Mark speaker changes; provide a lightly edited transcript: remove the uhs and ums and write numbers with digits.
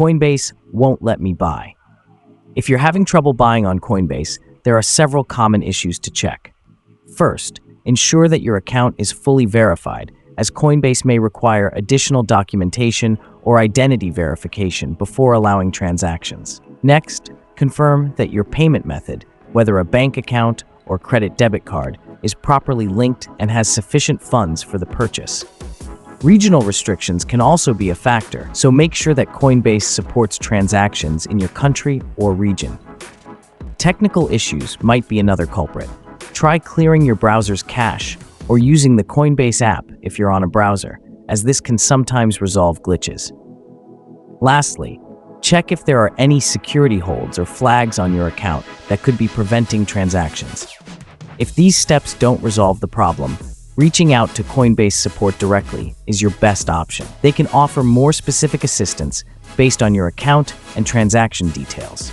Speaker 1: Coinbase won't let me buy. If you're having trouble buying on Coinbase, there are several common issues to check. First, ensure that your account is fully verified, as Coinbase may require additional documentation or identity verification before allowing transactions. Next, confirm that your payment method, whether a bank account or credit debit card, is properly linked and has sufficient funds for the purchase. Regional restrictions can also be a factor, so make sure that Coinbase supports transactions in your country or region. Technical issues might be another culprit. Try clearing your browser's cache or using the Coinbase app if you're on a browser, as this can sometimes resolve glitches. Lastly, check if there are any security holds or flags on your account that could be preventing transactions. If these steps don't resolve the problem, reaching out to Coinbase support directly is your best option. They can offer more specific assistance based on your account and transaction details.